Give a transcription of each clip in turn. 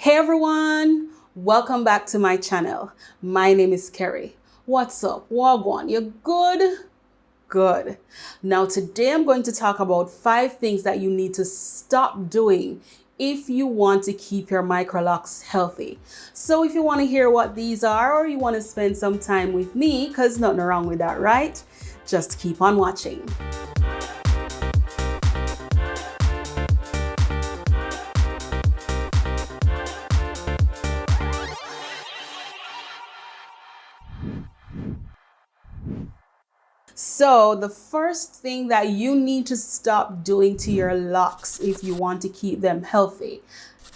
Hey everyone, welcome back to my channel. My name is Kerry. What's up? Wagwan, you good? Good. Now today I'm going to talk about 5 things that you need to stop doing if you want to keep your microlocs healthy. So if you want to hear what these are or you want to spend some time with me, because nothing wrong with that, right? Just keep on watching. So the first thing that you need to stop doing to your locks if you want to keep them healthy,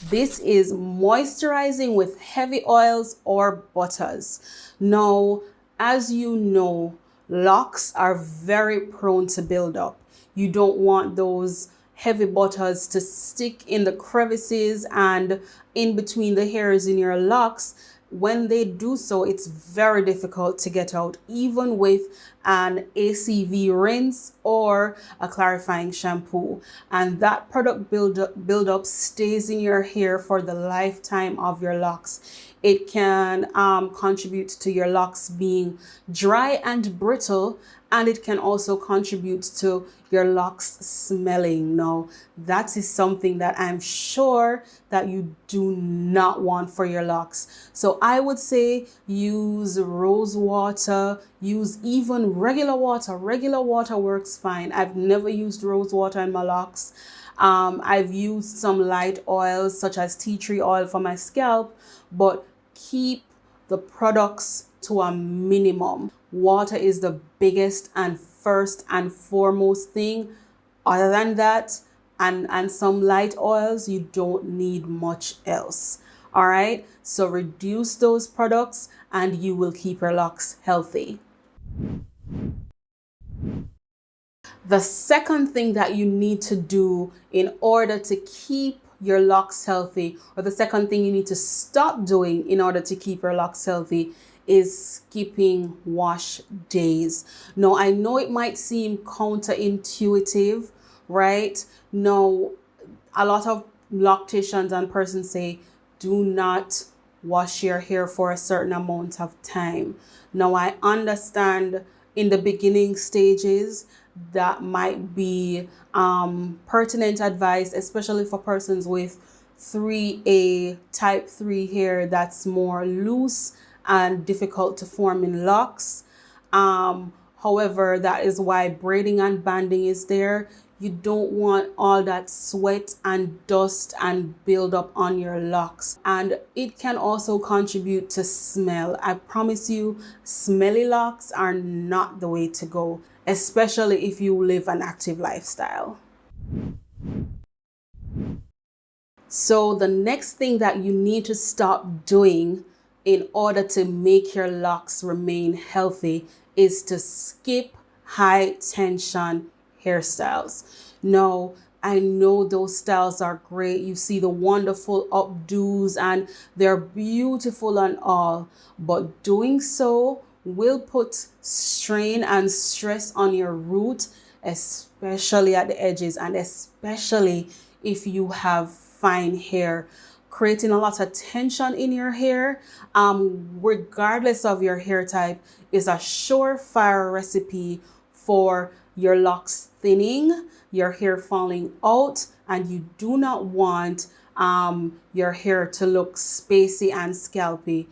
this is moisturizing with heavy oils or butters. Now, as you know, locks are very prone to build up. You don't want those heavy butters to stick in the crevices and in between the hairs in your locks. When they do so, it's very difficult to get out, even with an ACV rinse or a clarifying shampoo. And that product buildup stays in your hair for the lifetime of your locks. It can contribute to your locks being dry and brittle, and it can also contribute to your locks smelling. Now, that is something that I'm sure that you do not want for your locks. So I would say use rose water, use even regular water. Regular water works fine. I've never used rose water in my locks. I've used some light oils such as tea tree oil for my scalp, but keep the products to a minimum. Water is the biggest and first and foremost thing. Other than that, and some light oils, you don't need much else. All right, so reduce those products and you will keep your locks healthy. The second thing that you need to do in order to keep your locks healthy, or the second thing you need to stop doing in order to keep your locks healthy, is skipping wash days. Now, I know it might seem counterintuitive, right? No, a lot of locticians and persons say, do not wash your hair for a certain amount of time. Now, I understand in the beginning stages, that might be pertinent advice, especially for persons with 3A type 3 hair that's more loose and difficult to form in locks. However, that is why braiding and banding is there. You don't want all that sweat and dust and build up on your locks. And it can also contribute to smell. I promise you, smelly locks are not the way to go, especially if you live an active lifestyle. So the next thing that you need to stop doing in order to make your locks remain healthy is to skip high tension hairstyles. Now, I know those styles are great. You see the wonderful updos and they're beautiful and all, but doing so will put strain and stress on your root, especially at the edges and especially if you have fine hair, creating a lot of tension in your hair, regardless of your hair type, is a surefire recipe for your locks thinning, your hair falling out, and you do not want your hair to look spacey and scalpy.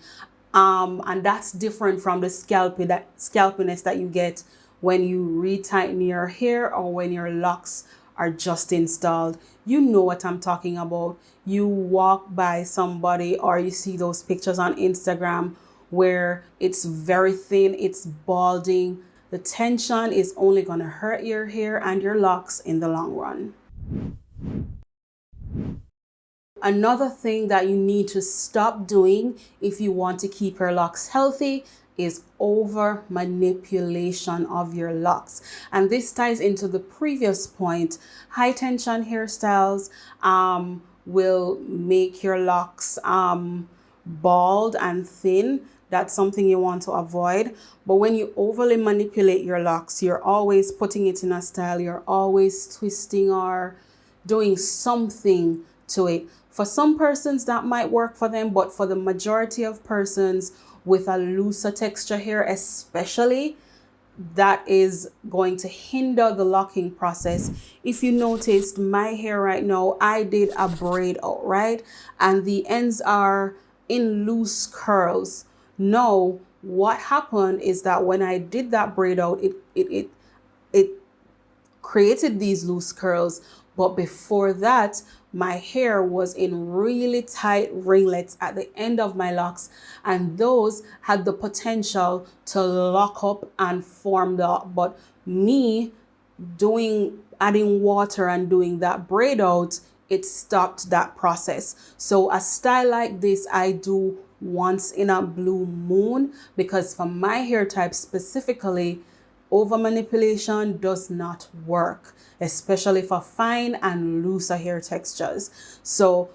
And that's different from the scalpiness that you get when you retighten your hair or when your locks are just installed. You know what I'm talking about. You walk by somebody or you see those pictures on Instagram where it's very thin, it's balding. The tension is only going to hurt your hair and your locks in the long run. Another thing that you need to stop doing if you want to keep your locks healthy is over manipulation of your locks. And this ties into the previous point. High tension hairstyles will make your locks bald and thin. That's something you want to avoid. But when you overly manipulate your locks, you're always putting it in a style, you're always twisting or doing something to it. For some persons that might work for them, but for the majority of persons with a looser texture hair especially, that is going to hinder the locking process. If you noticed my hair right now, I did a braid out, right? And the ends are in loose curls. Now, what happened is that when I did that braid out, it created these loose curls. But before that, my hair was in really tight ringlets at the end of my locks, and those had the potential to lock up and form the lock. But me adding water and doing that braid out, it stopped that process. So a style like this I do once in a blue moon, because for my hair type specifically, over manipulation does not work, especially for fine and looser hair textures. So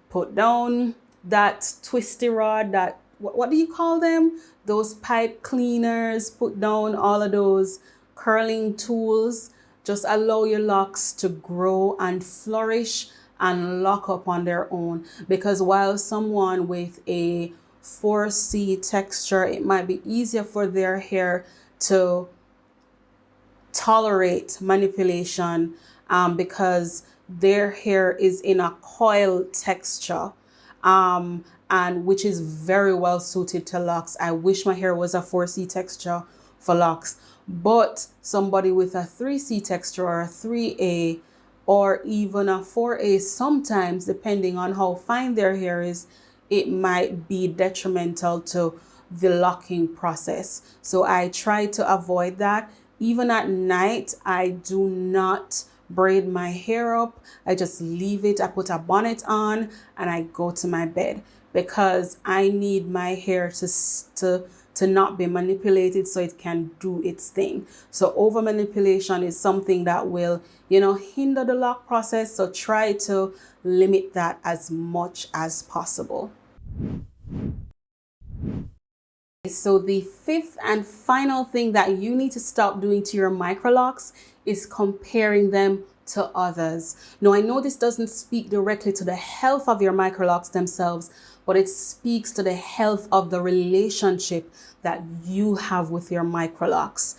put down that twisty rod, that what do you call them, those pipe cleaners, put down all of those curling tools. Just allow your locks to grow and flourish and lock up on their own, because while someone with a 4C texture, it might be easier for their hair to tolerate manipulation because their hair is in a coil texture, and which is very well suited to locks. I wish my hair was a 4C texture for locks, but somebody with a 3C texture or a 3A or even a 4A, sometimes depending on how fine their hair is, it might be detrimental to the locking process. So I try to avoid that. Even at night, I do not braid my hair up. I just leave it. I put a bonnet on and I go to my bed, because I need my hair to not be manipulated so it can do its thing. So over manipulation is something that will, hinder the lock process. So try to limit that as much as possible. So the fifth and final thing that you need to stop doing to your microlocs is comparing them to others. Now, I know this doesn't speak directly to the health of your microlocs themselves, but it speaks to the health of the relationship that you have with your microlocs.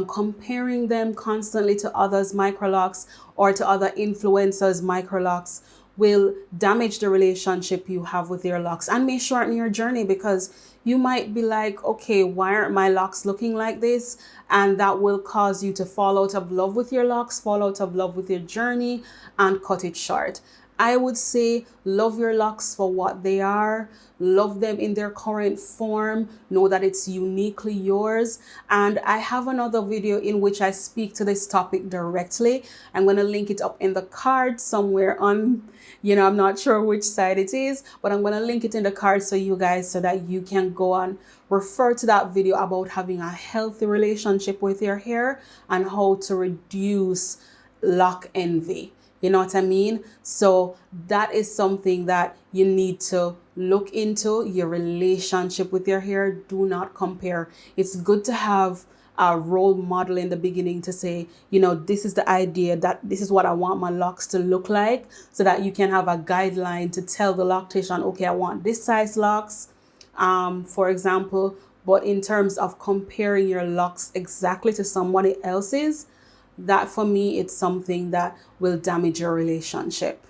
Comparing them constantly to others' microlocs or to other influencers' microlocs will damage the relationship you have with your locks and may shorten your journey, because you might be like, okay, why aren't my locks looking like this? And that will cause you to fall out of love with your locks, fall out of love with your journey, and cut it short. I would say love your locks for what they are. Love them in their current form. Know that it's uniquely yours. And I have another video in which I speak to this topic directly. I'm going to link it up in the card somewhere on, I'm not sure which side it is, but I'm going to link it in the card so that you can go and refer to that video about having a healthy relationship with your hair and how to reduce lock envy. You know what I mean? So that is something that you need to look into, your relationship with your hair. Do not compare. It's good to have a role model in the beginning to say, this is the idea, that this is what I want my locks to look like, so that you can have a guideline to tell the loctician, okay, I want this size locks, for example. But in terms of comparing your locks exactly to somebody else's, that for me, it's something that will damage your relationship.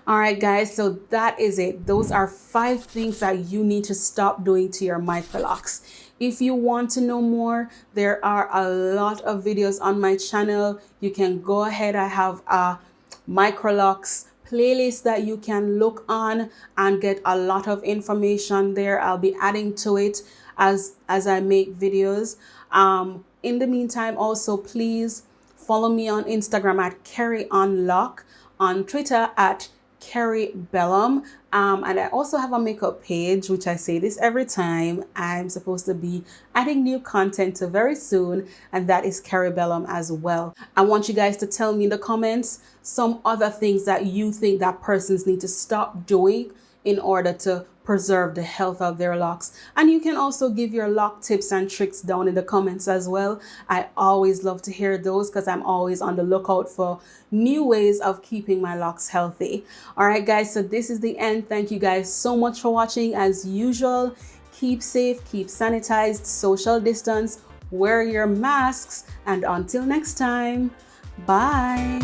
All right, guys, so that is it. Those are 5 things that you need to stop doing to your microlocs. If you want to know more, there are a lot of videos on my channel. You can go ahead. I have a Microlocs playlist that you can look on and get a lot of information there. I'll be adding to it as I make videos. In the meantime, also, please follow me on Instagram at CarrieOnLock, on Twitter at Carrie Bellum, and I also have a makeup page, which I say this every time. I'm supposed to be adding new content to very soon, and that is Carrie Bellum as well. I want you guys to tell me in the comments some other things that you think that persons need to stop doing in order to preserve the health of their locks. And you can also give your lock tips and tricks down in the comments as well. I always love to hear those because I'm always on the lookout for new ways of keeping my locks healthy. All right, guys, so this is the end. Thank you guys so much for watching. As usual, keep safe, keep sanitized, social distance, wear your masks, and until next time, bye.